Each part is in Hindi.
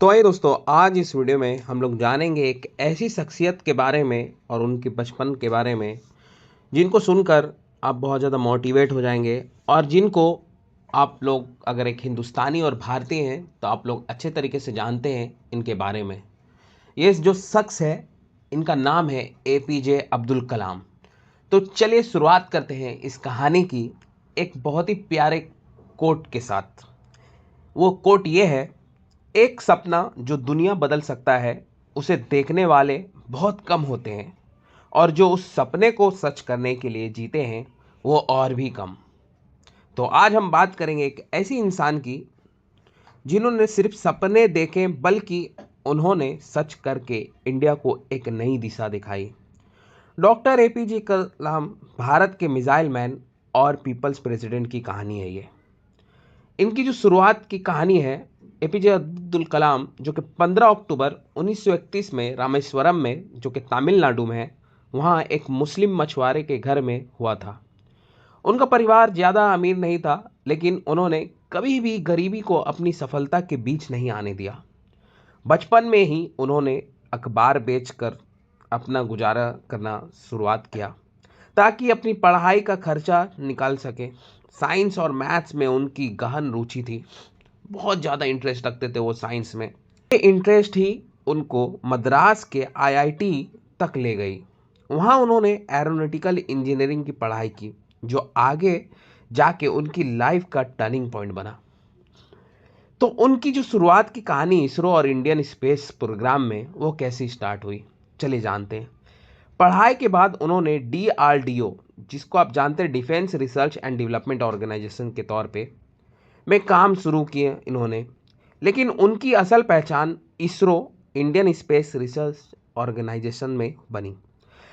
तो आइए दोस्तों, आज इस वीडियो में हम लोग जानेंगे एक ऐसी शख्सियत के बारे में और उनके बचपन के बारे में जिनको सुनकर आप बहुत ज़्यादा मोटिवेट हो जाएंगे और जिनको आप लोग अगर एक हिंदुस्तानी और भारतीय हैं तो आप लोग अच्छे तरीके से जानते हैं इनके बारे में। ये जो शख्स है, इनका नाम है एपीजे अब्दुल कलाम। तो चलिए शुरुआत करते हैं इस कहानी की एक बहुत ही प्यारे कोट के साथ। वो कोट ये है, एक सपना जो दुनिया बदल सकता है उसे देखने वाले बहुत कम होते हैं और जो उस सपने को सच करने के लिए जीते हैं वो और भी कम। तो आज हम बात करेंगे एक ऐसी इंसान की जिन्होंने सिर्फ सपने देखे बल्कि उन्होंने सच करके इंडिया को एक नई दिशा दिखाई। डॉक्टर एपीजे कलाम भारत के मिसाइल मैन और पीपल्स प्रेसिडेंट की कहानी है ये। इनकी जो शुरुआत की कहानी है, एपीजे अब्दुल कलाम जो कि 15 अक्टूबर 1931 में रामेश्वरम में, जो कि तमिलनाडु में है, वहाँ एक मुस्लिम मछुआरे के घर में हुआ था। उनका परिवार ज़्यादा अमीर नहीं था, लेकिन उन्होंने कभी भी गरीबी को अपनी सफलता के बीच नहीं आने दिया। बचपन में ही उन्होंने अखबार बेचकर अपना गुजारा करना शुरुआत किया ताकि अपनी पढ़ाई का खर्चा निकाल सके। साइंस और मैथ्स में उनकी गहन रुचि थी, बहुत ज़्यादा इंटरेस्ट रखते थे वो साइंस में। ये इंटरेस्ट ही उनको मद्रास के आईआईटी तक ले गई। वहाँ उन्होंने एरोनॉटिकल इंजीनियरिंग की पढ़ाई की, जो आगे जाके उनकी लाइफ का टर्निंग पॉइंट बना। तो उनकी जो शुरुआत की कहानी इसरो और इंडियन स्पेस प्रोग्राम में वो कैसे स्टार्ट हुई, चलिए जानते हैं। पढ़ाई के बाद उन्होंने डीआरडीओ, जिसको आप जानते हैं defence research and development organisation के तौर पे, में काम शुरू किए इन्होंने। लेकिन उनकी असल पहचान ISRO Indian space research organisation में बनी।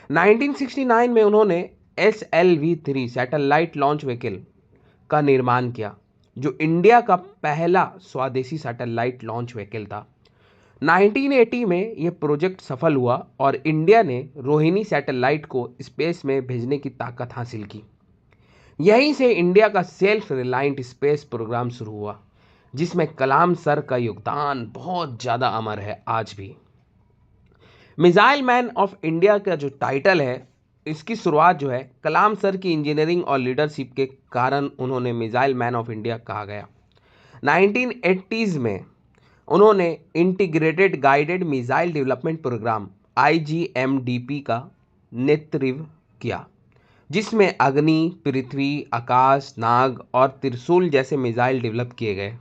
1969 में उन्होंने SLV-3 सैटेलाइट लॉन्च व्हीकल का निर्माण किया, जो इंडिया का पहला स्वदेशी सैटेलाइट लॉन्च व्हीकल था। 1980 में यह प्रोजेक्ट सफल हुआ और इंडिया ने रोहिणी सैटेलाइट को स्पेस में भेजने की ताकत हासिल की। यहीं से इंडिया का सेल्फ रिलायंट स्पेस प्रोग्राम शुरू हुआ, जिसमें कलाम सर का योगदान बहुत ज़्यादा अमर है आज भी। मिसाइल मैन ऑफ इंडिया का जो टाइटल है, इसकी शुरुआत जो है कलाम सर की इंजीनियरिंग और लीडरशिप के कारण उन्होंने मिसाइल मैन ऑफ इंडिया कहा गया। 1980s में उन्होंने integrated guided missile development programme IGMDP का नेतृत्व किया, जिसमें अग्नि, पृथ्वी, आकाश, नाग और त्रिशूल जैसे मिसाइल डेवलप किए गए।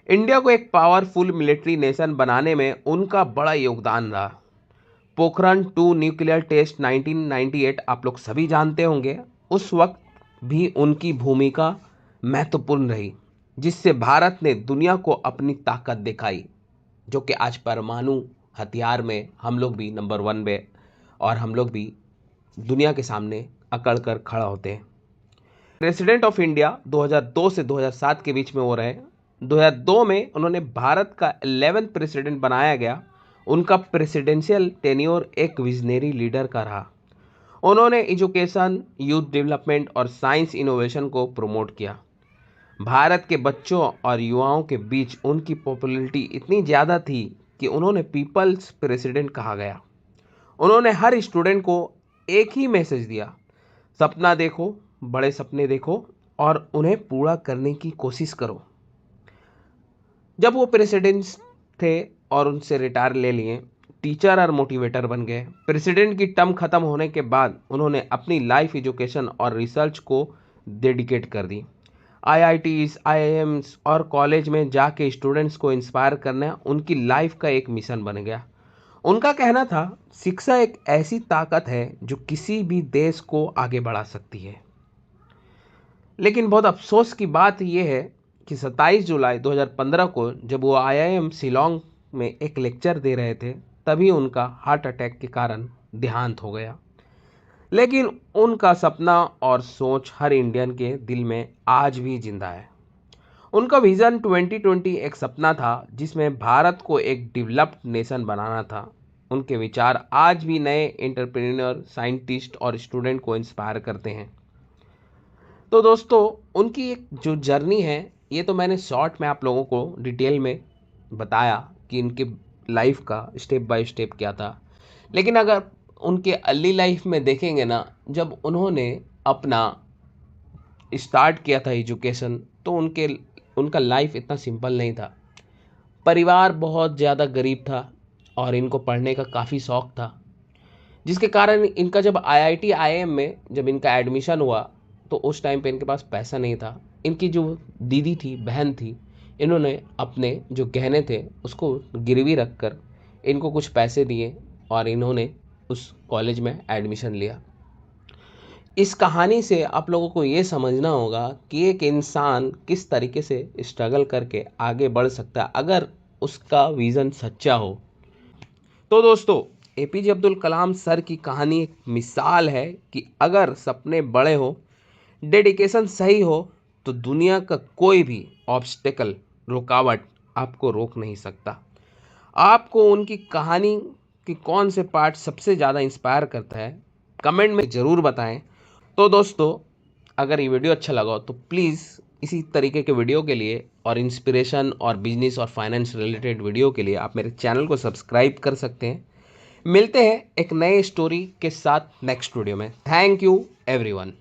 इंडिया को एक पावरफुल मिलिट्री नेशन बनाने में उनका बड़ा योगदान रहा। पोखरण 2 न्यूक्लियर टेस्ट 1998 आप लोग सभी जानते होंगे। उस वक्त भी उनकी भूमिका महत्वपूर्ण रही, जिससे भारत ने दुनिया को अपनी ताकत दिखाई, जो कि आज परमाणु हथियार में हम लोग भी नंबर 1 पे और हम लोग भी दुनिया के सामने अकड़ कर खड़ा होते हैं। प्रेसिडेंट ऑफ इंडिया 2002 से 2007 के बीच में वो रहे। 2002 में उन्होंने भारत का 11th प्रेसिडेंट बनाया गया। उनका प्रेसिडेंशियल टेन्योर एक विजनरी लीडर का रहा। उन्होंने एजुकेशन, यूथ डेवलपमेंट और साइंस इनोवेशन को प्रमोट किया। भारत के बच्चों और युवाओं के बीच उनकी पॉपुलैरिटी इतनी ज़्यादा थी कि उन्होंने पीपल्स प्रेसिडेंट कहा गया। उन्होंने हर स्टूडेंट को एक ही मैसेज दिया, सपना देखो, बड़े सपने देखो और उन्हें पूरा करने की कोशिश करो। जब वो प्रेसिडेंट थे और उनसे रिटायर ले लिए, टीचर और मोटिवेटर बन गए। प्रेसिडेंट की टर्म खत्म होने के बाद उन्होंने अपनी लाइफ एजुकेशन और रिसर्च को डेडिकेट कर दी। IITs, IIMs और कॉलेज में जाके स्टूडेंट्स को इंस्पायर करना उनकी लाइफ का एक मिशन बन गया। उनका कहना था, शिक्षा एक ऐसी ताकत है जो किसी भी देश को आगे बढ़ा सकती है। लेकिन बहुत अफसोस की बात यह है कि 27 जुलाई 2015 को जब वो IIM शिलोंग में एक लेक्चर दे रहे थे, तभी उनका हार्ट अटैक के कारण देहांत हो गया। लेकिन उनका सपना और सोच हर इंडियन के दिल में आज भी जिंदा है। उनका विजन 2020 एक सपना था जिसमें भारत को एक डेवलप्ड नेशन बनाना था। उनके विचार आज भी नए एंटरप्रेन्योर, साइंटिस्ट और स्टूडेंट को इंस्पायर करते हैं। तो दोस्तों, उनकी एक जो जर्नी है, ये तो मैंने शॉर्ट में आप लोगों को डिटेल में बताया कि इनके लाइफ का स्टेप बाय स्टेप क्या था। लेकिन अगर उनके अर्ली लाइफ में देखेंगे ना, जब उन्होंने अपना स्टार्ट किया था एजुकेशन, तो उनका लाइफ इतना सिंपल नहीं था। परिवार बहुत ज़्यादा गरीब था और इनको पढ़ने का काफ़ी शौक था, जिसके कारण इनका जब आईआईटी आईएम में जब इनका एडमिशन हुआ, तो उस टाइम पे इनके पास पैसा नहीं था। इनकी जो दीदी थी, बहन थी, इन्होंने अपने जो गहने थे उसको गिरवी रख कर इनको कुछ पैसे दिए और इन्होंने उस कॉलेज में एडमिशन लिया। इस कहानी से आप लोगों को ये समझना होगा कि एक इंसान किस तरीके से स्ट्रगल करके आगे बढ़ सकता है अगर उसका विज़न सच्चा हो। तो दोस्तों, एपीजे अब्दुल कलाम सर की कहानी एक मिसाल है कि अगर सपने बड़े हो, डेडिकेशन सही हो, तो दुनिया का कोई भी ऑब्स्टेकल, रुकावट आपको रोक नहीं सकता। आपको उनकी कहानी की कौन से पार्ट सबसे ज़्यादा इंस्पायर करता है, कमेंट में ज़रूर बताएं। तो दोस्तों, अगर ये वीडियो अच्छा लगा हो तो प्लीज़ इसी तरीके के वीडियो के लिए और इंस्पिरेशन और बिजनेस और फाइनेंस रिलेटेड वीडियो के लिए आप मेरे चैनल को सब्सक्राइब कर सकते हैं। मिलते हैं एक नए स्टोरी के साथ नेक्स्ट वीडियो में। Thank you everyone.